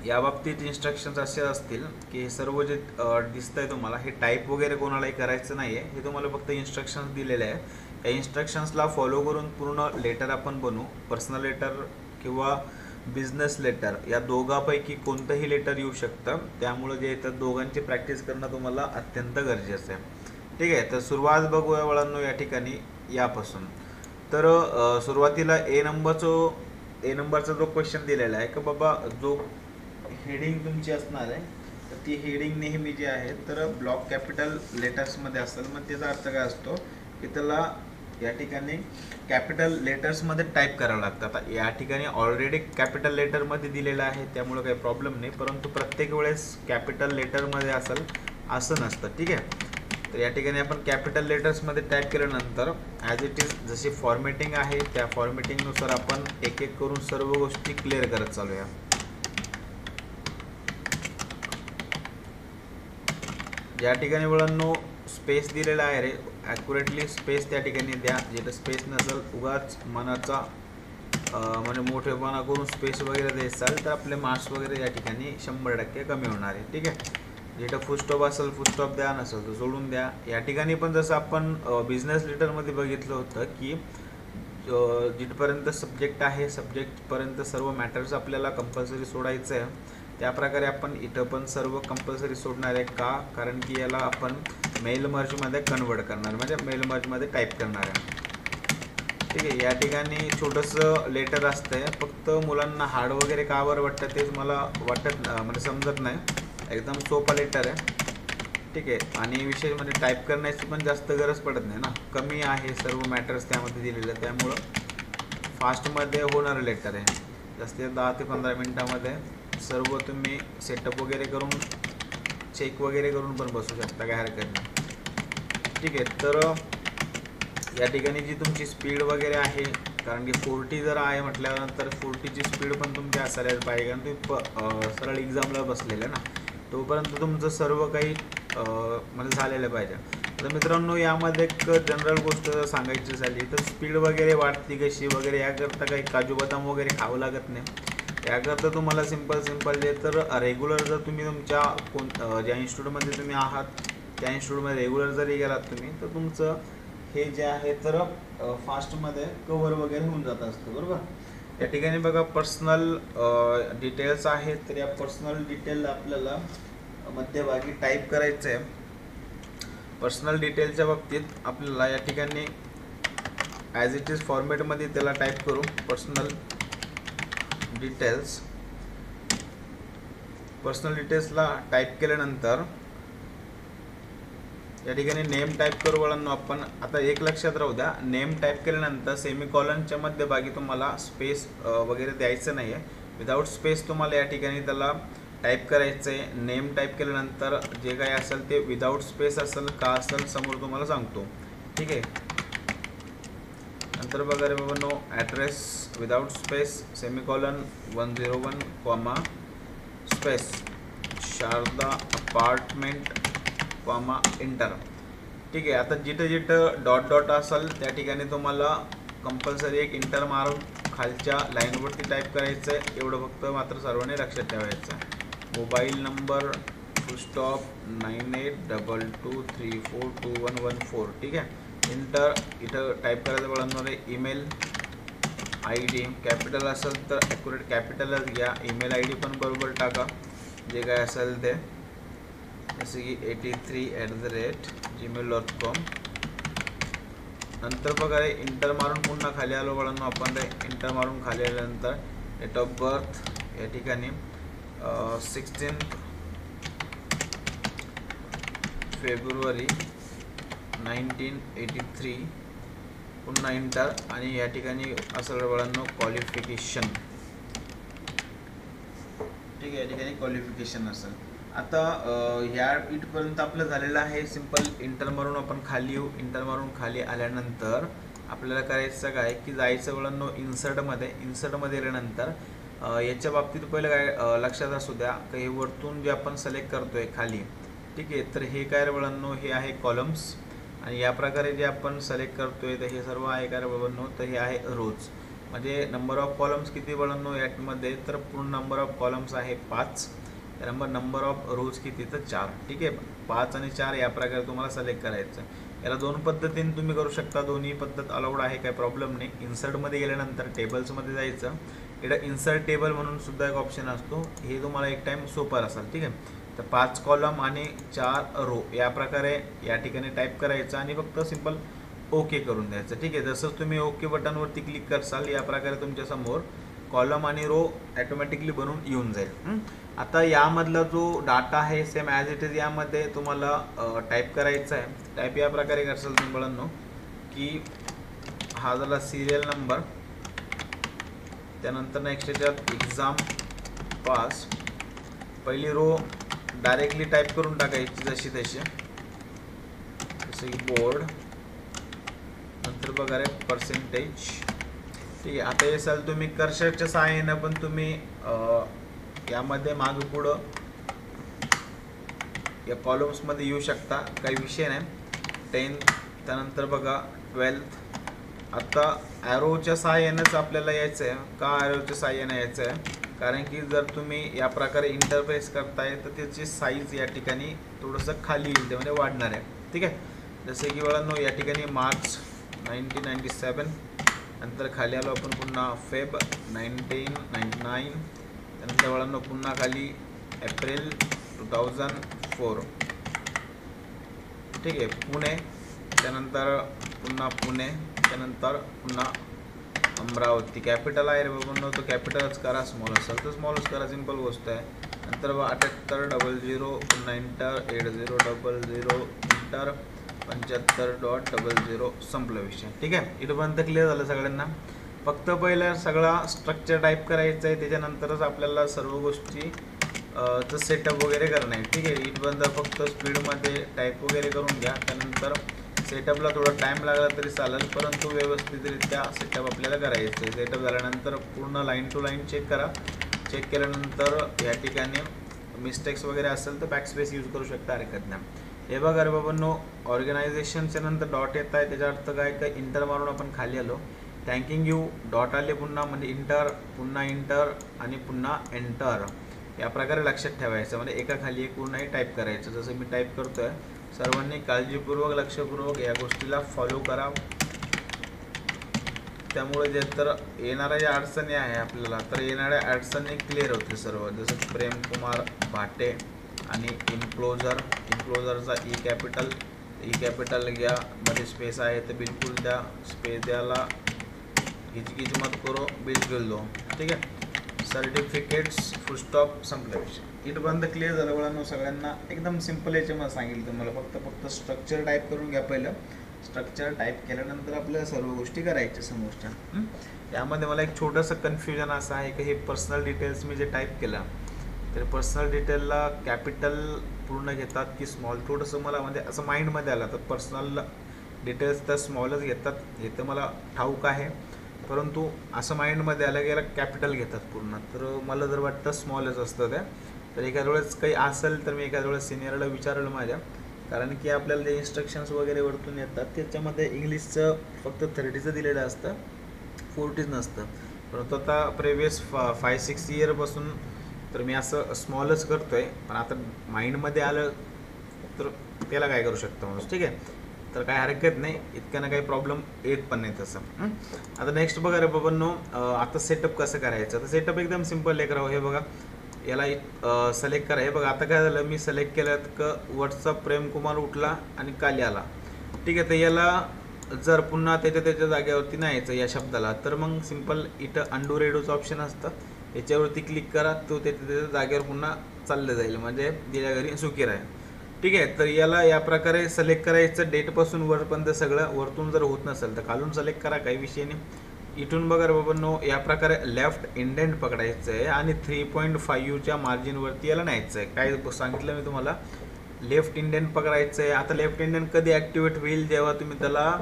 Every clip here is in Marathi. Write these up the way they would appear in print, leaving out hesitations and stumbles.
या बाबतीत इन्स्ट्रक्शन्स असे असतील की हे सर्व जे दिसतंय तुम्हाला, हे टाईप वगैरे कोणालाही करायचं नाही आहे. हे तुम्हाला फक्त इन्स्ट्रक्शन्स दिलेले आहे. या इन्स्ट्रक्शन्सला फॉलो करून पूर्ण लेटर आपण बनवू. पर्सनल लेटर किंवा बिझनेस लेटर या दोघांपैकी कोणतंही लेटर येऊ शकतं. त्यामुळे जे येतात दोघांची प्रॅक्टिस करणं तुम्हाला अत्यंत गरजेचं आहे. ठीक आहे, तर सुरुवात बघूया वळांनो या ठिकाणी यापासून. तर सुरुवातीला ए नंबरचा जो क्वेश्चन दिलेला आहे की बाबा जो हेडिंग तुमची असणार आहे, तर ती हेडिंग नेहमी जी आहे तर ब्लॉक कॅपिटल लेटर्समध्ये असेल. मग त्याचा अर्थ काय असतो की त्याला या ठिकाणी कॅपिटल लेटर्समध्ये टाईप करावं लागतं. आता या ठिकाणी ऑलरेडी कॅपिटल लेटरमध्ये दिलेलं आहे, त्यामुळे काही प्रॉब्लेम नाही, परंतु प्रत्येक वेळेस कॅपिटल लेटरमध्ये असेल असं नसतं. ठीक आहे, तर या ठिकाणी आपण कॅपिटल लेटर्समध्ये टाईप केल्यानंतर ॲज इट इज जशी फॉर्मॅटिंग आहे त्या फॉर्मॅटिंगनुसार आपण एक एक करून सर्व गोष्टी क्लिअर करत चालूया. या ठिकाणी मुलांनो स्पेस दिलेला आहे रे, ॲक्युरेटली स्पेस त्या ठिकाणी द्या. जिथं स्पेस नसेल उगाच मनाचा म्हणजे मोठेपणा करून स्पेस वगैरे द्यायचाल तर आपले मार्क्स वगैरे या ठिकाणी 100% कमी होणार आहे. ठीक आहे, जिथं फुलस्टॉप असेल फुलस्टॉप द्या, नसेल तर सोडून द्या. या ठिकाणी पण जसं आपण बिझनेस लेटरमध्ये बघितलं होतं की जिथपर्यंत सब्जेक्ट आहे सब्जेक्टपर्यंत सर्व मॅटर्स आपल्याला कंपल्सरी सोडायचं आहे, त्याप्रकारे आपण इथं पण सर्व कंपल्सरी सोडणार आहे. का? कारण की याला आपण मेल मर्जमध्ये कन्वर्ट करणार, म्हणजे मेल मर्जमध्ये टाईप करणार आहे. ठीक आहे, या ठिकाणी छोटंसं लेटर असतंय, फक्त मुलांना हार्ड वगैरे का बरं वाटतं तेच मला म्हणजे समजत नाही. एकदम सोपा लेटर आहे. ठीक आहे, आणि विशेष म्हणजे टाईप करण्याची पण जास्त गरज पडत नाही ना, कमी आहे सर्व मॅटर्स त्यामध्ये दिलेलं, त्यामुळं फास्टमध्ये होणारं लेटर आहे. जास्तीत 10 ते 15 मिनटामध्ये सर्व तुम्ही सेटअप वगैरे करून चेक वगैरे करून पण बसू शकता, काय हरकत नाही. ठीक आहे, तर या ठिकाणी जी तुमची स्पीड वगैरे आहे, कारण की 40 जर आहे म्हटल्यानंतर 40ची स्पीड पण तुमची असायला पाहिजे, कारण तुम्ही सरळ एक्झामला बसलेलं ना, तोपर्यंत तुमचं सर्व काही म्हणजे झालेलं पाहिजे. तर मित्रांनो यामध्ये एक जनरल गोष्ट सांगायची झाली तर स्पीड वगैरे वाढती कशी वगैरे याकरता काही काजू बदाम वगैरे खावं लागत नाही. याकरता तुम्हाला सिंपल जे तर रेग्युलर जर तुम्ही तुमच्या ज्या इन्स्टिट्यूटमध्ये तुम्ही आहात त्या इन्स्टिट्यूटमध्ये रेग्युलर जरी गेलात तुम्ही तर तुमचं हे जे आहे तर फास्टमध्ये कवर वगैरे होऊन जात असतं. बरोबर, या ठिकाणी बघा पर्सनल डिटेल्स आहेत, तर या पर्सनल डिटेल आपल्याला मध्यभागी टाईप करायचं आहे. पर्सनल डिटेलच्या बाबतीत आपल्याला या ठिकाणी ॲज इट इज फॉर्मॅटमध्ये त्याला टाईप करू. पर्सनल डिटेल्सला टाईप केल्यानंतर या ठिकाणी नेम टाईप करू वळांनो आपण. आता एक लक्षात राहू द्या, नेम टाईप केल्यानंतर सेमीकॉलनच्या मध्यभागी तुम्हाला स्पेस वगैरे द्यायचं नाही आहे. विदाऊट स्पेस तुम्हाला या ठिकाणी त्याला टाईप करायचं आहे. नेम टाईप केल्यानंतर जे काही असेल ते विदाऊट स्पेस असेल का असेल समोर तुम्हाला सांगतो. ठीक आहे, नंतर बघा रे बाबा, no address without space semicolon 101 comma space Sharda apartment comma enter. ठीक आहे, आता जिथं डॉट असेल त्या ठिकाणी तुम्हाला कंपल्सरी एक इंटर मारून खालच्या लाईनवरती टाईप करायचं आहे. एवढं फक्त मात्र सर्वांनी लक्षात ठेवायचं आहे. Mobile number full stop 9822342114. ठीक आहे, इंटर इथं टाईप करायचं वळणवर आहे. ईमेल आय डी कॅपिटल असेल तर ॲक्युरेट कॅपिटलच घ्या. ईमेल आय डी पण बरोबर टाका जे काय असेल ते, जसे की 83@gmail.com. नंतर बघा रे इंटर मारून पुन्हा खाली आलो वळण आपण. रे इंटर मारून खाली आल्यानंतर डेट ऑफ बर्थ या ठिकाणी 16 फेब्रुवारी 1983 पुन्हा इंटर. आणि या ठिकाणी असं वळांनो क्वालिफिकेशन. ठीक आहे, या ठिकाणी क्वालिफिकेशन असेल. आता ह्या इथपर्यंत आपलं झालेलं आहे. सिंपल इंटर मारून आपण खाली येऊ. इंटर मारून खाली आल्यानंतर आपल्याला करायचं काय की जायचं वळण इन्सर्टमध्ये गेल्यानंतर याच्या बाबतीत पहिलं काय लक्षात असू द्या की हे वरतून जे आपण सिलेक्ट करतोय खाली. ठीक आहे, तर हे काय वळण हे आहे कॉलम्स, आणि या प्रकारे जे आपण सिलेक्ट करतोय तर हे सर्व आहे काय वळण तर हे आहे रोज. म्हणजे नंबर ऑफ कॉलम्स किती बाळांनो यामध्ये, तर पूर्ण नंबर ऑफ कॉलम्स आहे 5, नंबर ऑफ रोज किती तर 4. ठीक आहे, 5 आणि 4 या प्रकारे तुम्हाला सिलेक्ट करायचं. याला दोन पद्धतीने तुम्ही करू शकता, दोन्ही पद्धत अलाउड आहे, काही प्रॉब्लेम नाही. इन्सर्टमध्ये गेल्यानंतर टेबल्समध्ये जायचं, इकडं इन्सर्ट टेबल म्हणून सुद्धा एक ऑप्शन असतो, हे तुम्हाला एक टाइम सोपं असेल. ठीक आहे, तर 5 कॉलम आणि 4 रो या प्रकारे या ठिकाणी टाईप करायचं आणि फक्त सिंपल ओके करून द्यायचं. ठीक आहे, जसंच तुम्ही ओके बटनवरती क्लिक करसाल या प्रकारे तुमच्यासमोर कॉलम आणि रो ॲटोमॅटिकली बनवून येऊन जाईल. आता यामधला जो डाटा आहे सेम ॲज इट इज यामध्ये तुम्हाला टाईप करायचा आहे. टाईप या प्रकारे करसाल तुम्ही मुलांनो की हा झाला सिरियल नंबर, त्यानंतर नेक्स्ट याच्यात एक्झाम पास, पहिली रो डायरेक्टली टाईप करून टाकायची जशी तशी, जसं की बोर्ड, नंतर बघा रे पर्सेंटेज. ठीक आहे, आता हे असाल तुम्ही कर्सरच्या सहाय्यानं पण तुम्ही यामध्ये मागं पुढं या कॉलम्समध्ये येऊ शकता, काही विषय नाही. 10th, त्यानंतर बघा 12th. आता ॲरोच्या सहाय्यानंच आपल्याला यायचं आहे. का ॲरोच्या सहाय्यानं यायचं आहे, कारण की जर तुम्ही या प्रकारे इंटरफेस करताय तर त्याची साईज या ठिकाणी थोडंसं खाली येईल, त्यामध्ये वाढणार आहे. ठीक आहे, जसे की बाळांनो या ठिकाणी मार्च 1997, नंतर खाली आलो आपण पुन्हा फेब 1999, त्यानंतर बाळांनो पुन्हा खाली एप्रिल 2004. ठीक आहे, पुणे, त्यानंतर पुन्हा पुणे, त्यानंतर पुन्हा अमरावती. कॅपिटल आहे रे बाबा, तो कॅपिटलच करा, स्मॉल असेल तर स्मॉलच करा, सिंपल गोष्ट आहे. नंतर 7800 पुन्हा इंटर, 8000 इंटर, 75.00 संपला विषय. ठीक आहे, इथपर्यंत क्लिअर झालं सगळ्यांना. फक्त पहिलं सगळा स्ट्रक्चर टाईप करायचं आहे, त्याच्यानंतरच आपल्याला सर्व गोष्टी चं सेटअप वगैरे करणं आहे. ठीक आहे, इथपर्यंत फक्त स्पीडमध्ये टाईप वगैरे करून घ्या, त्यानंतर सेटअपला थोडा टाईम लागला तरी चालेल, परंतु व्यवस्थितरित्या सेटअप आपल्याला करायचं आहे. सेटअप झाल्यानंतर पूर्ण लाईन टू लाईन चेक करा. चेक केल्यानंतर या ठिकाणी मिस्टेक्स वगैरे असेल तर बॅकस्पेस यूज करू शकता, हरकत नाही. हे बघा रे बाबांनो, ऑर्गनायझेशनच्या नंतर डॉट येत आहे, त्याचा अर्थ काय, का इंटर मारून आपण खाली आलो. थँकिंग यू डॉट आले पुन्हा, म्हणजे इंटर, पुन्हा इंटर आणि पुन्हा एंटर, या प्रकारे लक्षात ठेवायचं. म्हणजे एका खाली एक पूर्णही टाईप करायचं. जसं मी टाईप करतोय, सर्वांनी काळजीपूर्वक लक्षपूर्वक या गोष्टीला फॉलो करा. त्यामुळे जे तर येणाऱ्या ज्या अडचणी आहे आपल्याला, तर येणाऱ्या अडचणी क्लिअर होते सर्व. जसं प्रेमकुमार भाटे आणि इनक्लोजरचा ई कॅपिटल घ्या, मध्ये स्पेस आहे तर बिलकुल द्या, स्पेस द्यायला हिचकिच मत करो, बिलकुल दो. ठीक आहे, सर्टिफिकेट्स फुल स्टॉप, संपला विषय. इथपर्यंत क्लिअर झालं मुलांनो सगळ्यांना. एकदम सिम्पल याच्यामध्ये सांगितलं तुम्हाला. फक्त स्ट्रक्चर टाईप करून घ्या पहिलं. स्ट्रक्चर टाईप केल्यानंतर आपल्याला सर्व गोष्टी करायच्या समोरच्या. यामध्ये मला एक छोटंसं कन्फ्युजन असं आहे की हे पर्सनल डिटेल्स मी जे टाईप केलं, तर पर्सनल डिटेलला कॅपिटल पूर्ण घेतात की स्मॉल, थोडंसं मला म्हणजे असं माइंडमध्ये आलं. तर पर्सनल डिटेल्स तर स्मॉलच घेतात हे तर मला ठाऊक आहे, परंतु असं माइंडमध्ये आलं की याला कॅपिटल घेतात पूर्ण. तर मला जर वाटतं स्मॉलच असतं त्या. तर एखाद्या वेळेस काही असेल तर मी एखाद्या वेळेस सिनियरला विचारलं माझ्या, कारण की आपल्याला जे इन्स्ट्रक्शन्स वगैरे वरतून येतात त्याच्यामध्ये इंग्लिशचं फक्त 30चं दिलेलं असतं, 40 नसतं. परंतु आता प्रिव्हियस 5-6 इयरपासून तर मी असं स्मॉलच करतो आहे. पण आता माइंडमध्ये आलं तर त्याला काय करू शकतो माणूस. ठीक आहे, तर काय हरकत नाही, इतक्यानं काही प्रॉब्लेम येत पण नाही तसं. आता नेक्स्ट बघा रे बाबांनो, आता सेटअप कसं करायचं. तर सेटअप एकदम सिम्पल एक राहू. हे बघा, याला सिलेक्ट करा. हे बघा, आता काय झालं, मी सिलेक्ट केलं का व्हॉट्सअप प्रेमकुमार उठला आणि काली आला. ठीक आहे, तर याला जर पुन्हा त्याच्या जागेवरती नाही यायचं या शब्दाला, तर मग सिम्पल इथं अंडू रेडोचं ऑप्शन असतं, याच्यावरती क्लिक करा, तो त्याच्या जागेवर पुन्हा चाललं जाईल, म्हणजे दिल्या घरी सुखी राहील. ठीक आहे, तर याला या प्रकारे सिलेक्ट करायचं. डेटपासून वरपर्यंत सगळं, वरतून जर होत नसेल तर खालून सिलेक्ट करा, काही विषय नाही. इथून बघा बाबांनो, या प्रकारे लेफ्ट इंडेंट पकडायचं आहे आणि 3.5च्या मार्जिनवरती याला न्यायचं आहे. काय सांगितलं मी तुम्हाला, लेफ्ट इंडेंट पकडायचं आहे. आता लेफ्ट इंडेंट कधी ॲक्टिवेट होईल, जेव्हा तुम्ही त्याला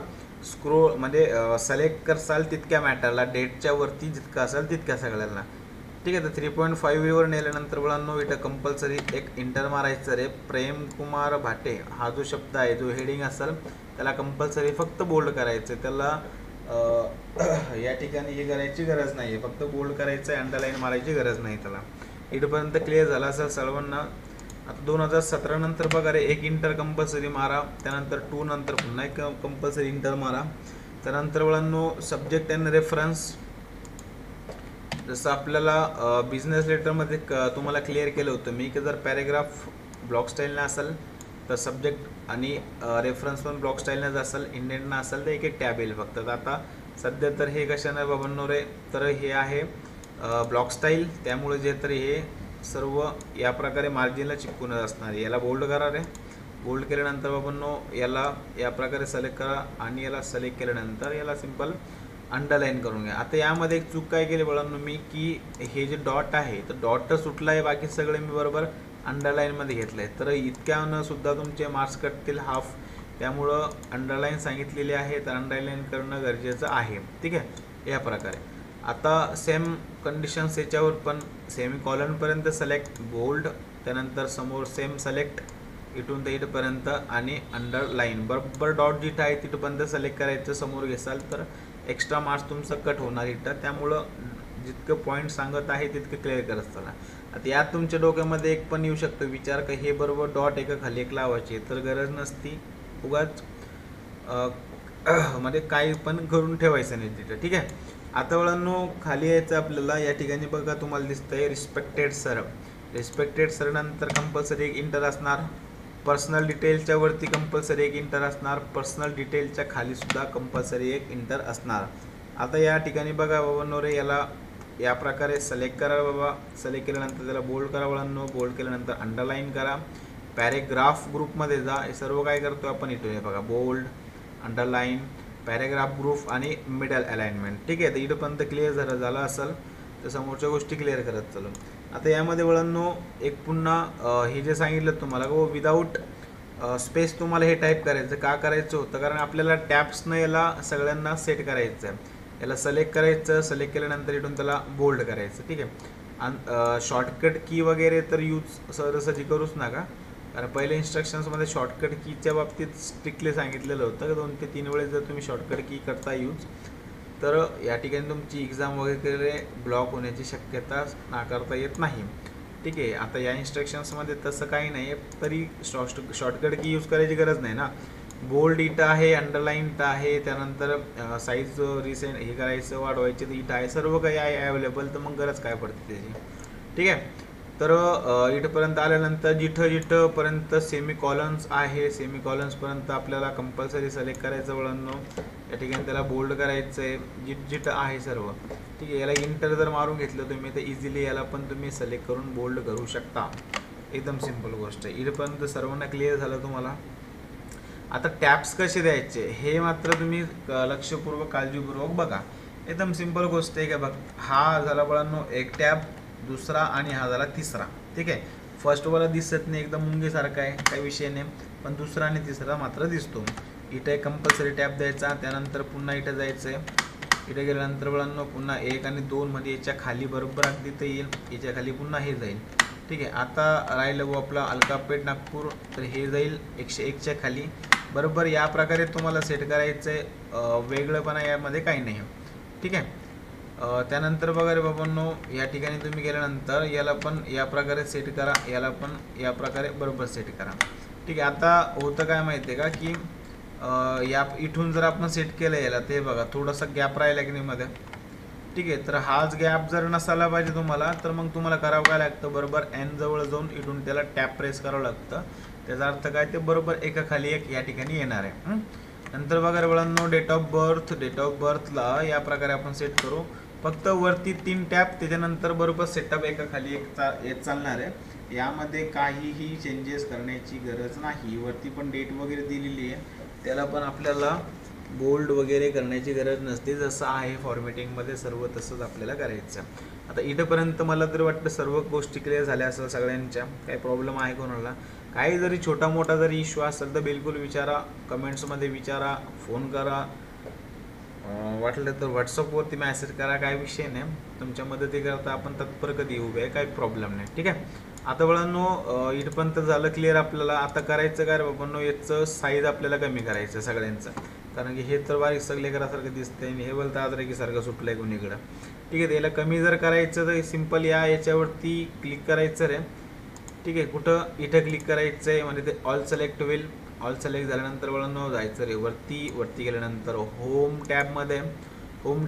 स्क्रोल म्हणजे सिलेक्ट करसाल तितक्या मॅटरला, डेटच्या वरती जितकं असेल तितक्या सगळ्यांना. ठीक आहे, तर 3.5वर नेल्यानंतर मुलांनो इथं कंपल्सरी एक इंटर मारायचं रे. प्रेमकुमार भाटे हा जो शब्द आहे, जो हेडिंग असेल त्याला कंपल्सरी फक्त बोल्ड करायचं. त्याला या ठिकाणी हे करायची गरज नाही आहे, फक्त बोल्ड करायचं आहे, अंडरलाईन मारायची गरज नाही त्याला. इथपर्यंत क्लिअर झाला असेल सर्वांना. आता 2017 नंतर बघा रे, एक इंटर कंपल्सरी मारा, त्यानंतर 2 नंतर पुन्हा एक कंपल्सरी इंटर मारा. त्यानंतर मुलांनो सब्जेक्ट अँड रेफरन्स, जसं आपल्याला बिझनेस लेटरमध्ये तुम्हाला क्लिअर केलं होतं मी की जर पॅरेग्राफ ब्लॉक स्टाईलनं असेल तर सब्जेक्ट आणि रेफरन्स पण ब्लॉक स्टाईलनंच असेल, इंडेंटनं असेल तर एक एक टॅब येईल फक्त. तर आता सध्या तर हे कशानं बाबांनो रे, तर हे आहे ब्लॉक स्टाईल, त्यामुळे जे तर हे सर्व या प्रकारे मार्जिनला चिपकूनच असणार आहे. याला बोल्ड करा रे, बोल्ड केल्यानंतर बाबांनो याला या प्रकारे सिलेक्ट करा आणि याला सिलेक्ट केल्यानंतर याला सिंपल अंडरलाईन करून घ्या. आता यामध्ये एक चूक काय केली बाळांनो मी, की हे जे डॉट आहे तर डॉट सुटला आहे, बाकी सगळे मी बरोबर अंडरलाईनमध्ये घेतलं आहे. तर इतक्यानं सुद्धा तुमचे मार्क्स कटतील हाफ, त्यामुळं अंडरलाईन सांगितलेली आहे तर अंडरलाईन करणं गरजेचं आहे. ठीक आहे, या प्रकारे. आता सेम कंडिशन्स याच्यावर पण, सेमी कॉलनपर्यंत सिलेक्ट बोल्ड, त्यानंतर समोर सेम सिलेक्ट इथून ते इथपर्यंत आणि अंडरलाईन बरोबर डॉट जिथं आहे तिथपर्यंत सिलेक्ट करायचं. समोर घेसाल तर एक्स्ट्रा मार्क्स तुमचं कट होणार इथं, त्यामुळं जितकं पॉईंट सांगत आहे तितकं क्लिअर करत चला. आता यात तुमच्या डोक्यामध्ये एक पण येऊ शकतो विचार का हे बरोबर डॉट एका खाली एक लावायची, तर गरज नसती, उगाच मध्ये काही पण करून ठेवायचं नाही तिथं. ठीक आहे. आता वळांनो खाली यायचं आपल्याला, या ठिकाणी बघा तुम्हाला दिसतंय रिस्पेक्टेड सर. रिस्पेक्टेड सर नंतर कंपल्सरी एक इंटर असणार, पर्सनल डिटेलच्या वरती कंपल्सरी एक इंटर असणार, पर्सनल डिटेलच्या खाली सुद्धा कंपल्सरी एक इंटर असणार. आता या ठिकाणी बघा बाबांनो रे, याला या प्रकारे सिलेक्ट करा बाबा. सिलेक्ट केल्यानंतर त्याला बोल्ड करा बाळांनो, बोल्ड केल्यानंतर अंडरलाईन करा. पॅरेग्राफ ग्रुपमध्ये जा, हे सर्व काय करतो आपण इथून हे बघा, बोल्ड, अंडरलाईन, पॅरेग्राफ ग्रुप आणि मिडल अलाइनमेंट. ठीक आहे, तर इथंपर्यंत क्लिअर झालं असेल तर समोरच्या गोष्टी क्लिअर करत चालू. आता यामध्ये वळांनो एक पुन्हा हे जे सांगितलं तुम्हाला विदाऊट स्पेस तुम्हाला हे टाईप करायचं. का करायचं होतं, कारण आपल्याला टॅब्सनं याला सगळ्यांना सेट करायचं आहे. याला सिलेक्ट करायचं, सिलेक्ट केल्यानंतर इथून त्याला बोल्ड करायचं. ठीक आहे. आणि शॉर्टकट की वगैरे तर यूज सहजासहजी करूच नका, कारण पहिले इन्स्ट्रक्शन्समध्ये शॉर्टकट कीच्या बाबतीत स्ट्रिक्टली सांगितलेलं होतं की 2 ते 3 वेळेस जर तुम्ही शॉर्टकट की करता यूज तर या ठिकाणी तुमची एक्झाम वगैरे ब्लॉक होण्याची शक्यता नाकारता येत नाही. ठीक आहे. आता या इन्स्ट्रक्शन्समध्ये तसं काही नाही आहे, तरी शॉर्टकट की यूज करायची गरज नाही ना. बोल्ड इथं आहे, अंडरलाईन इथं आहे, त्यानंतर साईज रिसेंट हे करायचं वाढवायचे तर इथं आहे, सर्व काही आहे अवेलेबल, तर मग गरज काय पडते त्याची. ठीक आहे. तर इथंपर्यंत आल्यानंतर जिथंपर्यंत सेमी कॉलन्स आहे, सेमी कॉलन्सपर्यंत आपल्याला कंपल्सरी सिलेक्ट करायचं वळणं. या ठिकाणी त्याला बोल्ड करायचं आहे जिथं आहे सर्व. ठीक आहे. याला इंटर जर मारून घेतलं तुम्ही तर इझिली याला पण तुम्ही सिलेक्ट करून बोल्ड करू शकता. एकदम सिंपल गोष्ट आहे. इथपर्यंत सर्वांना क्लिअर झालं तुम्हाला. आता टॅब्स कसे द्यायचे हे मात्र तुम्ही लक्षपूर्वक काळजीपूर्वक बघा. एकदम सिंपल गोष्ट आहे का बघ, हा झाला वळणं एक टॅब, दुसरा आणि हा झाला तिसरा. ठीक आहे. फर्स्टवाला दिसत नाही, एकदम मुंगीसारखा आहे, काही विषय नाही, पण दुसरा आणि तिसरा मात्र दिसतो. इथं एक कंपल्सरी टॅब द्यायचा, त्यानंतर पुन्हा इथं जायचं आहे. इथं गेल्यानंतर वळणं पुन्हा 1 आणि 2 मध्ये याच्या खाली बरोबर अगदी ते येईल, याच्या खाली पुन्हा हे जाईल. ठीक आहे. आता राहिलं वो आपला अलकापेठ नागपूर, तर हे जाईल 101च्या खाली. बरोबर या प्रकारे तुम्हाला सेट करायचं आहे, वेगळंपणा यामध्ये काही नाही. ठीक आहे. त्यानंतर बघा रे बाबांनो, या ठिकाणी तुम्ही गेल्यानंतर याला पण या प्रकारे सेट करा, याला पण या प्रकारे बरोबर सेट करा. ठीक आहे. आता होतं काय माहिती आहे का की या इथून जर आपण सेट केलं याला, ते बघा थोडासा गॅप राहिला की नाही मध्ये. ठीक आहे. तर हाच गॅप जर नसायला पाहिजे तुम्हाला, तर मग तुम्हाला करावं काय लागतं, बरोबर एन जवळ जाऊन इथून त्याला टॅप प्रेस करावं लागतं. त्याचा अर्थ काय, ते बरोबर एका खाली एक या ठिकाणी येणार आहे. नंतर बघा मुलांनो, डेट ऑफ बर्थला या प्रकारे आपण सेट करू. फक्त वरती 3 टॅब, त्याच्यानंतर बरोबर सेटअप एका खाली एक येत चालणार आहे. यामध्ये काहीही चेंजेस करण्याची गरज नाही. वरती पण डेट वगैरे दिलेली आहे, त्याला पण आपल्याला बोल्ड वगैरे करण्याची गरज नसते. जसं आहे फॉर्मॅटिंगमध्ये सर्व तसंच आपल्याला करायचं. आता इथंपर्यंत मला तरी वाटतं सर्व गोष्टी क्लिअर झाल्या असेल सगळ्यांच्या. काही प्रॉब्लेम आहे कोणाला, काही जरी छोटा मोठा जरी इश्यू असेल तर बिलकुल विचारा, कमेंट्समध्ये विचारा, फोन करा, वाटलं तर व्हॉट्सअपवरती मेसेज करा, काय विषय नाही. तुमच्या मदतीकरता आपण तत्पर कधी उभे आहे, काही प्रॉब्लेम नाही. ठीक आहे. आता वळांनो इथपर्यंत झालं क्लिअर आपल्याला. आता करायचं काय बाबांनो, याचं साईज आपल्याला कमी करायचं सगळ्यांचं. कारण की हे तर बारीक सगळे करासारखं दिसतंय आणि हे बोलतं आदरकी सारखं सुटलंय कोणीकडं. ठीक आहे, याला कमी जर करायचं तर सिंपल याच्यावरती क्लिक करायचं रे. ठीक आहे, कुठं इथं क्लिक करायचं आहे म्हणजे ते ऑल सिलेक्ट होईल. ऑल सिलेक्ट झाल्यानंतर वळण जायचं रे वरती गेल्यानंतर होम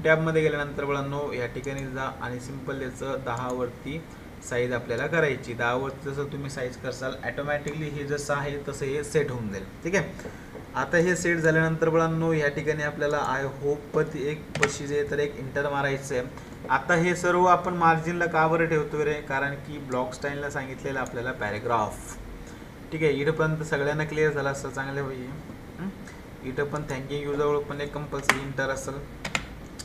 टॅबमध्ये गेल्यानंतर वळण या ठिकाणी जा आणि सिंपल याचं 10 वरती साईज आपल्याला करायची. 10 वरती जसं तुम्ही साईज करसाल ॲटोमॅटिकली हे जसं आहे तसं हे सेट होऊन जाईल. ठीक आहे, आता हे सेट झाल्यानंतर वळण या ठिकाणी आपल्याला आय होप एक पशी जे तर एक इंटर मारायचं आहे. आता हे सर्व आपण मार्जिनला का बरं ठेवतोय रे, कारण की ब्लॉक स्टाईलला सांगितलेलं आपल्याला पॅरेग्राफ. ठीक आहे, इथपर्यंत सगळ्यांना क्लिअर झालं असं चांगलं पाहिजे. इथं पण थँक्यू जवळ पण एक कंपल्सरी इंटर असेल.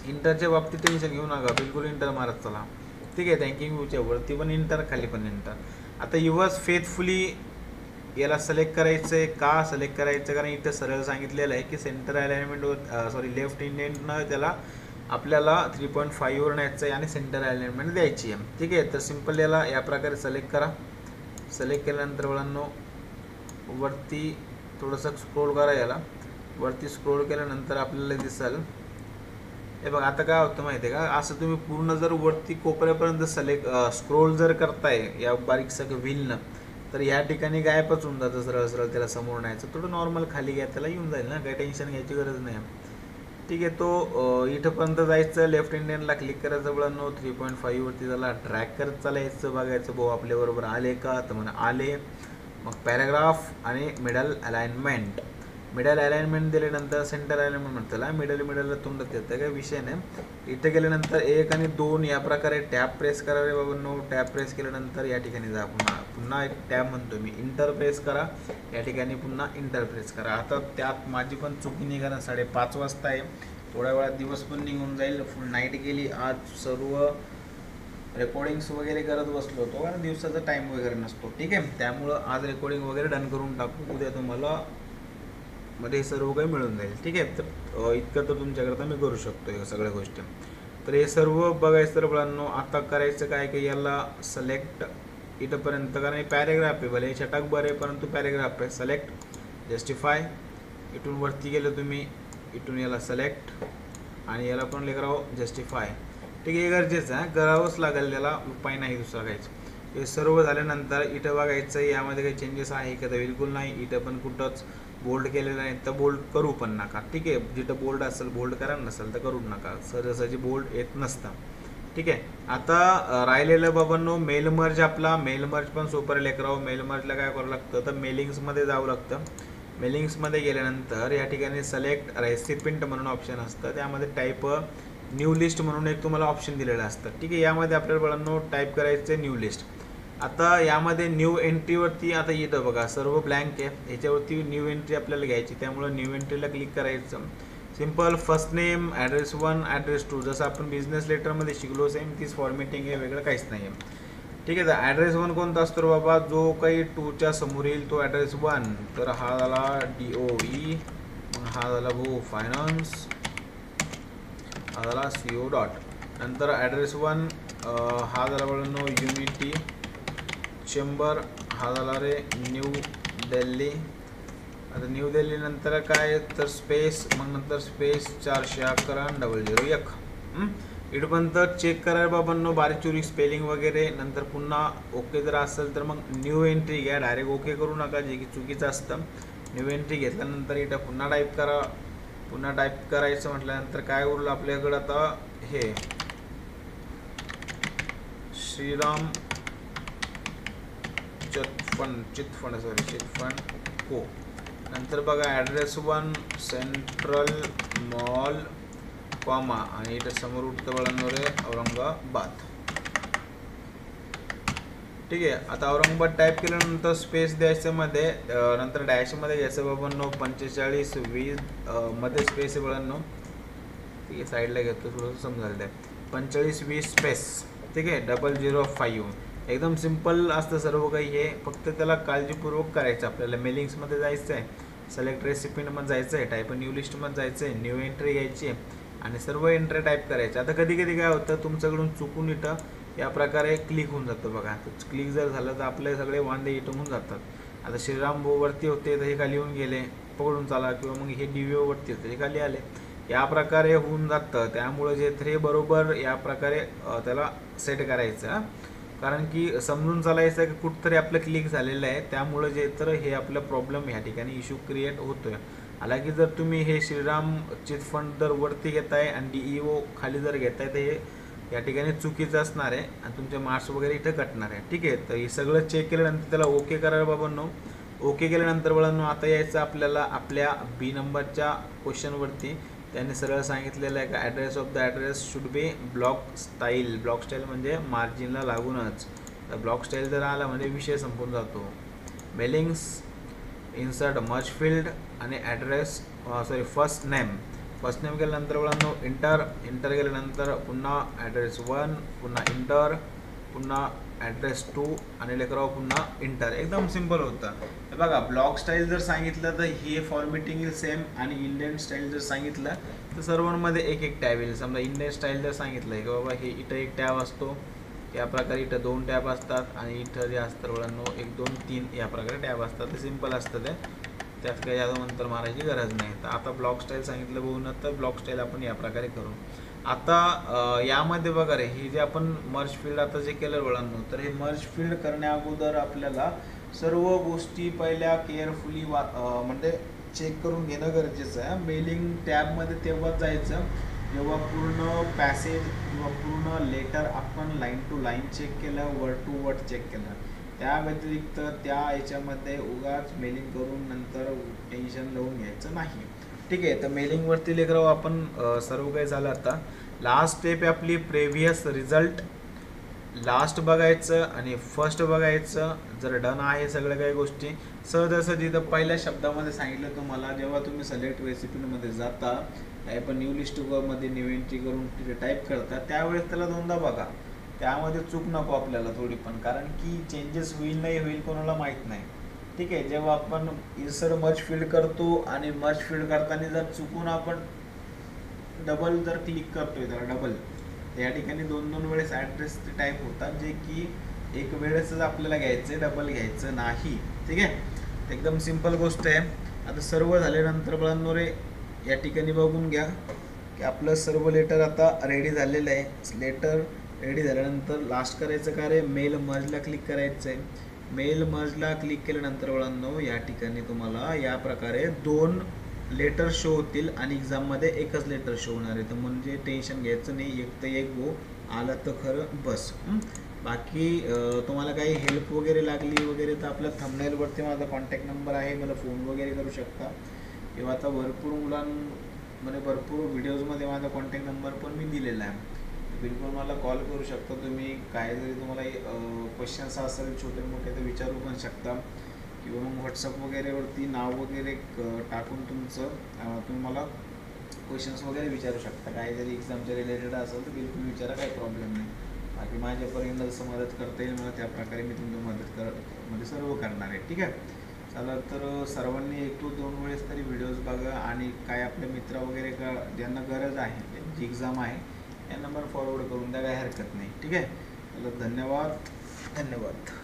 इंटरच्या बाबतीत टेन्शन घेऊ नका, बिलकुल इंटर मारत चला. ठीक आहे, थँक्यूच्या वरती पण इंटर खाली पण इंटर. आता युवर्स फेथफुली याला सिलेक्ट करायचं आहे. का सिलेक्ट करायचं, कारण इथं सरळ सांगितलेलं आहे की सेंटर अलाइनमेंटवर लेफ्ट इंडेंटनं त्याला आपल्याला 3.5 वर न्यायचं आहे आणि सेंटर अलाइनमेंट द्यायची आहे. ठीक आहे, तर सिंपल याला या प्रकारे सिलेक्ट करा. सिलेक्ट केल्यानंतर वळांनो वरती थोडंसं स्क्रोल करा. याला वरती स्क्रोल केल्यानंतर आपल्याला दिसेल हे बघा. आता काय होतं माहिती आहे का, असं तुम्ही पूर्ण जर वरती कोपऱ्यापर्यंत स्क्रोल जर करताय या बारीक सगळं व्हीलनं, तर या ठिकाणी गायबच होऊन जातं. सरळ त्याला समोर न्यायचं. थोडं नॉर्मल खाली घ्या, त्याला येऊन जाईल ना, काही टेन्शन घ्यायची गरज नाही. ठीक आहे, तो इथंपर्यंत जायचं. लेफ्ट इंडियनला क्लिक करायचं वळांनो 3.5 वरती त्याला ड्रॅग करत चालायचं. बघायचं भाऊ आपल्याबरोबर आले का, तर म्हणा आले. मग पॅराग्राफ आणि मिडल अलाइनमेंट दिल्यानंतर सेंटर अलाइनमेंट म्हणताला मिडलला तोंडात येतं, काही विषय नाही. इथं गेल्यानंतर 1 आणि 2 या प्रकारे टॅब प्रेस करा रे बाबांनो. टॅब प्रेस केल्यानंतर या ठिकाणी जा, पुन्हा एक टॅब म्हणतो मी, इंटर प्रेस करा. या ठिकाणी पुन्हा इंटर प्रेस करा. आता त्यात माझी पण चुकी नाही, कारण 5:30 वाजता आहे. थोड्या वेळात दिवस पण निघून जाईल. फुल नाईट गेली. आज सर्व रेकॉर्डिंग्स वगैरे करत बसलो होतो, कारण दिवसाचा टाईम वगैरे नसतो. ठीक आहे, त्यामुळं आज रेकॉर्डिंग वगैरे डन करून टाकू. उद्या तुम्हाला मध्ये हे सर्व काही मिळून जाईल. ठीक आहे, तर इतकं तर तुमच्याकरता मी करू शकतो या सगळ्या गोष्टी. तर हे सर्व बघायचं तर मुलांनो आता करायचं काय की याला सिलेक्ट इथंपर्यंत, कारण हे पॅरेग्राफ आहे. भले छटाक बरं आहे, परंतु पॅरेग्राफ आहे. Select justify. इथून वरती गेलं तुम्ही, इथून याला सिलेक्ट आणि याला पण लेकरावं जस्टिफाय. ठीक आहे, हे गरजेचं आहे, करावंच लागेल, त्याला उपाय नाही दुसरा काहीच. हे सर्व झाल्यानंतर इथं बघायचं यामध्ये काही चेंजेस आहे का, तर बिलकुल नाही. इथं पण कुठंच बोल्ड केलेलं नाही, तर बोल्ड करू पण नका. ठीक आहे, जिथं बोल्ड असेल बोल्ड करा, नसेल तर करू नका. सहजासहजी बोल्ड येत नसतं. ठीक आहे, आता राहिलेलं बाबांनो मेल मर्ज. आपला मेल मर्ज पण सोपं लेकरावं. मेल मर्जला काय करावं लागतं, तर मेलिंग्समध्ये जावं लागतं. मेलिंग्समध्ये गेल्यानंतर या ठिकाणी सिलेक्ट रेसिपिंट म्हणून ऑप्शन असतं, त्यामध्ये टाईप न्यू लिस्ट म्हणून एक तुम्हाला ऑप्शन दिलेलं असतं. ठीक आहे, यामध्ये आपल्याला बाळांनो टाईप करायचं न्यू लिस्ट. आता यामध्ये न्यू एंट्रीवरती आता येतं बघा, सर्व ब्लँक आहे. याच्यावरती न्यू एंट्री आपल्याला घ्यायची, त्यामुळे न्यू एंट्रीला क्लिक करायचं. Simple first name, address 1, address 2, जसं आपण बिझनेस लेटरमध्ये शिकलो सेम तीच फॉर्मेटिंग आहे, वेगळं काहीच नाही आहे. ठीक आहे, तर ॲड्रेस 1 कोणता असतो बाबा, जो काही 2च्या समोर येईल तो ॲड्रेस 1. तर हा झाला DOE, हा झाला भो फायनान्स, हा झाला CO डॉट. नंतर ॲड्रेस 1 हा झाला बघा युनिटी चेंबर, हा झाला रे न्यू दिल्ली. आता न्यू दिल्ली नंतर काय तर स्पेस, मग नंतर स्पेस 411-001. इथपर्यंत चेक करा बाबांनो, बारीक चोरी स्पेलिंग वगैरे. नंतर पुन्हा ओके जर असेल तर मग न्यू एंट्री घ्या, डायरेक्ट ओके करू नका, जे की चुकीचं असतं. न्यू एंट्री घेतल्यानंतर इथं पुन्हा टाईप करा. पुन्हा टाईप करायचं म्हटल्यानंतर काय उरलं आपल्याकडं आता, हे श्रीराम चिटफंड हो. नंतर बघा ॲड्रेस 1 सेंट्रल मॉल कॉमा आणि इथं समोर उठतं बळांवर रे औरंगाबाद. ठीक आहे, आता औरंगाबाद टाईप केल्यानंतर स्पेस द्यायचं मध्ये, नंतर डॅशमध्ये घ्यायचं बाबांनो 45-20 मध्ये स्पेस आहे बळांनो. ठीक आहे, साईडला घेतो थोडंसं समजायला द्या. 45-20 स्पेस. ठीक आहे, 005. एकदम सिंपल असतं सर्व काही. हे फक्त त्याला काळजीपूर्वक करायचं. आपल्याला मेलिंग्समध्ये जायचं आहे, सिलेक्ट रेसिपीमध्ये जायचं आहे, टाईप न्यू लिस्टमध्ये जायचं आहे, न्यू एंट्री घ्यायची आणि सर्व एंट्री टाईप करायचं. आता कधी कधी काय होतं तुमच्याकडून चुकून इथं या प्रकारे क्लिक होऊन जातं बघा. क्लिक जर झालं तर आपले सगळे वांदे इथं होऊन जातात. आता श्रीराम वरती होते तर हे खाली येऊन गेले. पकडून चाला किंवा मग हे DVOवरती ते खाली आले, या प्रकारे होऊन जातं. त्यामुळे जे तर हे बरोबर या प्रकारे त्याला सेट करायचं, कारण की समजून चालायचं की कुठंतरी आपलं क्लिक झालेलं आहे, त्यामुळे जे तर हे आपलं प्रॉब्लेम ह्या ठिकाणी इश्यू क्रिएट होतोय. हालाकी जर तुम्ही हे श्रीराम चिटफंड जर वरती घेताय आणि DEO खाली जर घेताय तर हे या ठिकाणी चुकीचं असणार आहे आणि तुमचे मार्क्स वगैरे इथं कटणार आहे. ठीक आहे, तर हे सगळं चेक केल्यानंतर त्याला ओके करा बाबांनो. ओके केल्यानंतर बाबांनो आता यायचं आपल्याला आपल्या B नंबरच्या क्वेश्चनवरती. त्यांनी सरळ सांगितलेलं आहे का address of the address should be block style. Block style म्हणजे मार्जिनला लागूनच. तर ब्लॉक स्टाईल जर आला म्हणजे विषय संपून जातो. मेलिंग्स इन्सर्ट मर्ज फील्ड आणि ॲड्रेस फर्स्ट नेम केल्यानंतर मुलांनो इंटर केल्यानंतर पुन्हा ॲड्रेस 1, पुन्हा इंटर, पुन्हा ॲड्रेस 2 आणि लेकराव पुन्हा इंटर. एकदम सिम्पल होतं. हे बघा, ब्लॉक स्टाईल जर सांगितलं तर हे फॉर्मेटिंग इज सेम आणि इंडियन स्टाईल जर सांगितलं तर सर्वांमध्ये एक एक टॅब येईल. समजा इंडियन स्टाईल जर सांगितलं की बाबा हे इथं एक टॅब असतो, या प्रकारे इथं 2 टॅब असतात आणि इथं जे असतं मुलांनो 1 2 3 या प्रकारे टॅब असतात. ते सिम्पल असतं, ते त्यात काही यादव मंत्र मारायची गरज नाही. तर आता ब्लॉक स्टाईल सांगितलं बघून, तर ब्लॉक स्टाईल आपण या प्रकारे करू. आता यामध्ये बघा रे, ही जे आपण मर्ज फील्ड आता जे केलं मुलांनो, तर हे मर्ज फील्ड करण्या अगोदर आपल्याला सर्व गोष्टी पहिल्या केअरफुली म्हणजे चेक करून घेणं गरजेचं आहे. मेलिंग टॅबमध्ये तेव्हाच जायचं जेव्हा पूर्ण पॅसेज किंवा पूर्ण लेटर आपण लाईन टू लाईन चेक केलं, वर्ड टू वर्ड चेक केलं. त्या व्यतिरिक्त त्या याच्यामध्ये उगाच मेलिंग करून नंतर टेन्शन लावून घ्यायचं नाही. ठीक आहे, तर मेलिंगवरती लेकराव आपण सर्व काही झालं. आता लास्ट स्टेप आहे आपली प्रेव्हियस रिझल्ट. लास्ट बघायचं आणि फर्स्ट बघायचं. जर डन आहे सगळ्या काही गोष्टी, सहज जिथं पहिल्या शब्दामध्ये सांगितलं तुम्हाला, जेव्हा तुम्ही सिलेक्ट रेसिपीमध्ये जाता पण न्यू लिस्टमध्ये न्यू एंट्री करून तिथे टाईप करता, त्यावेळेस त्याला दोनदा बघा. त्यामध्ये चूक नको आपल्याला थोडी पण, कारण की चेंजेस होईल नाही होईल कोणाला माहीत नाही. ठीक आहे, जेव्हा आपण इन्सर्ट मर्ज फील्ड करतो आणि मर्ज फील्ड करताना जर चुकून आपण डबल जर क्लिक करतोय त्याला डबल, या ठिकाणी 2 वेळेस ॲड्रेस टाईप होतात, जे की एक वेळेसच आपल्याला घ्यायचं, डबल घ्यायचं नाही. ठीक आहे, एकदम सिंपल गोष्ट आहे. आता सर्व झाल्यानंतर मुलांनो रे, या ठिकाणी बघून घ्या की आपलं सर्व लेटर आता रेडी झालेलं आहे. लेटर रेडी झाल्यानंतर लास्ट करायचं का रे, मेल मर्जला क्लिक करायचं आहे. मेल मर्जला क्लिक केल्यानंतर मुलांनो या ठिकाणी तुम्हाला या प्रकारे 2 लेटर शो होतील आणि एक्झाममध्ये एकच लेटर शो होणार आहे. तर म्हणजे टेन्शन घ्यायचं नाही, एक तर एक गो आलं तर खरं बस. बाकी तुम्हाला काही हेल्प वगैरे लागली वगैरे तर आपल्या थंबनेलवरती माझा कॉन्टॅक्ट नंबर आहे, मला फोन वगैरे करू शकता. किंवा आता भरपूर भरपूर व्हिडिओजमध्ये माझा कॉन्टॅक्ट नंबर पण मी दिलेला आहे. बिलकुल मला कॉल करू शकता तुम्ही. काय जरी तुम्हाला क्वेश्चन्स असेल छोटे मोठे तर विचारू पण शकता, किंवा मग व्हॉट्सअप वगैरेवरती नाव वगैरे टाकून तुम्ही मला क्वेश्चन्स वगैरे विचारू शकता. काय जरी एक्झामच्या रिलेटेड असेल तर बिलकुल विचारा, काही प्रॉब्लेम नाही. बाकी माझ्यापर्यंत जसं मदत करता येईल मला त्याप्रकारे मी तुमची मदत सर्व करणार आहे. ठीक आहे, चला तर सर्वांनी 1 to 2 वेळेस तरी व्हिडिओज बघा आणि काय आपले मित्र वगैरे ज्यांना गरज आहे, ज्यांची एक्झाम आहे, या नंबर फॉरवर्ड करून द्या, काही हरकत नाही. ठीक आहे, चला धन्यवाद.